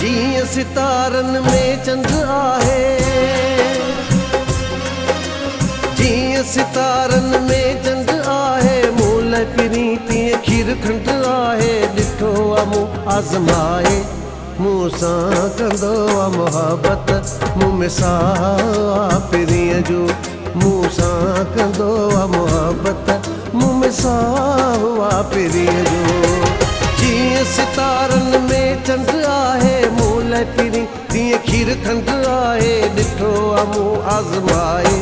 जीअं सितारनि में चंड आहे, जीअं सितारनि में चंड आहे, मूं लाइ पिरी तीअं खीर खंड आहे। ॾिठो आहे मूं आज़माए, मूं सां कंदो आहे मुहबत, मूं में साह पिरीअ जो, मूं सां कंदो आहे मुहबत, मूं में साह पिरीअ जो। जीअं सितारनि में चंड आहे, मूं लाइ पिरी तीअं खीर खंड आहे। ॾिठो आहे मूं आज़माए,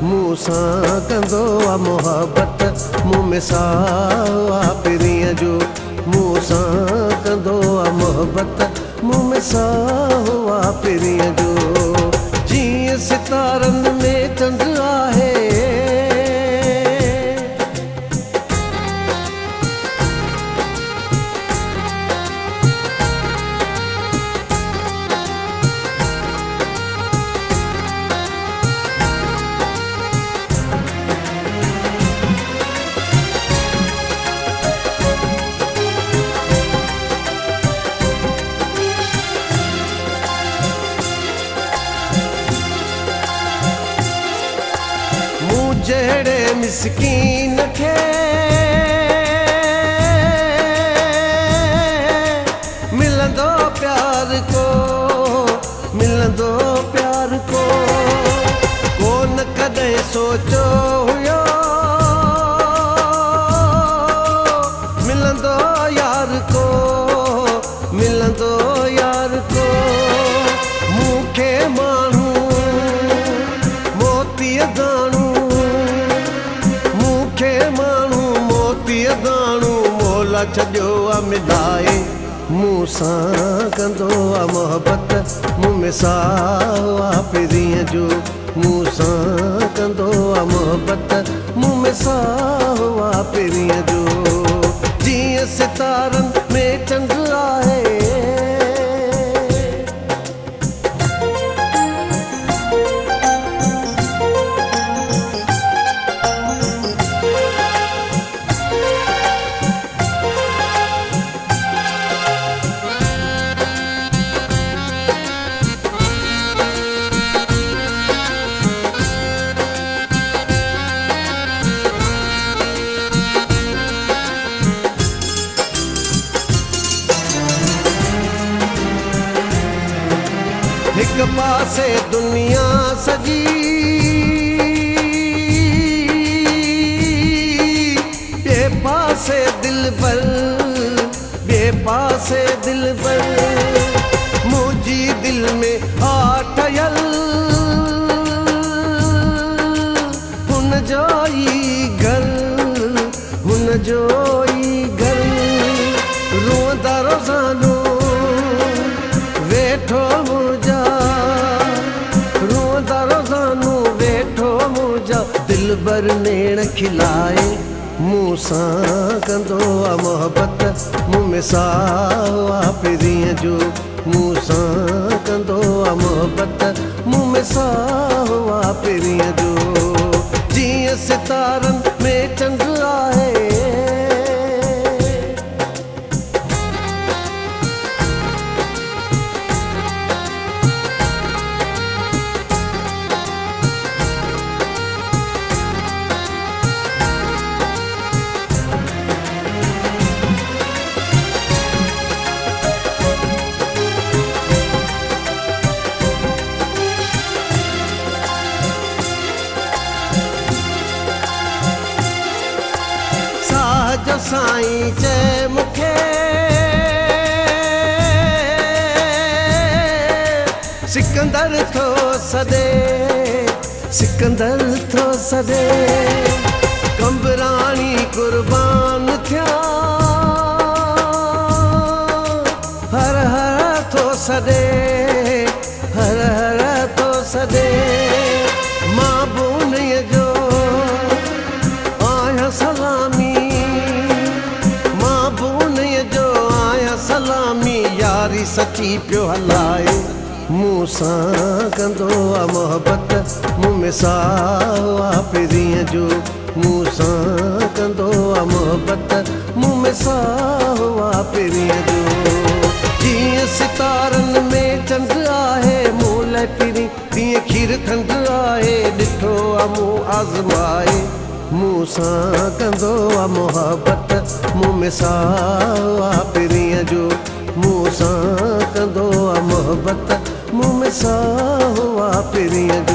मूं सां कंदो आहे मुहबत, मूं में साह पिरीअ जो, मूं सां कंदो आहे मुहबत, मूं में साह पिरीअ जो। जीअं सितारनि में चंड आहे, जहिड़े मिसकीन खे मिलंदो प्यार को, मिलंदो प्यार को, कोन कॾहिं सोचो हुयो मिलंदो यार को, मिलंदो यार को। मूंखे माण्हू मोतीअ दाणू, मोला छॾियो आहे मिलाए, मूं सां कंदो आहे मुहबत, मूं में साह पिरीअ जो, मूं सां कंदो आहे मुहबत, मूं में साह पिरीअ जो। जीअं सितारनि में चंड आहे, हिक पासे दुनिया सॼी, ॿिए पासे दिलबर, ॿिए पासे दिलबर, मुंहिंजी दिलि में आ ठहियल हुन जो ई घर, हुन जो ई घर। रोअंदा रोज़ानो वेठो मुंहिंजा, रोअंदा रोज़ानो वेठो मुंहिंजा, दिलबर नेण खिलाए, मूं सां कंदो आहे मुहबत, मूं में साह पिरीअ जो, मूं सां कंदो आहे मुहबत, मूं में साह पिरीअ जो। जीअं सितारनि में चंड आहे, जो साईं चए मूंखे सिकंदर थो सॾे, सिकंदर थो सॾे, कंबराणी कुर्बान थिया, हर हर थो सॾे, हर हर थो सॾे। मां बुनीअ जो आहियां सलामी, सलामी यारी सची पियो हलाए, मूं सां कंदो आहे मुहबत, मूं में साह पिरीअ जो, मूं सां कंदो आहे मुहबत, मूं में साह पिरीअ जो। जीअं सितारनि में चंड आहे मूं लाइ पिरी तीअं खीर खंड आहे ॾिठो आहे मूं आज़माए मूं सां कंदो आहे मोहबत मूं में साह आहे पिरीअ जो मूं सां कंदो आहे मोहबत मूं में साह आहे पिरीअ जो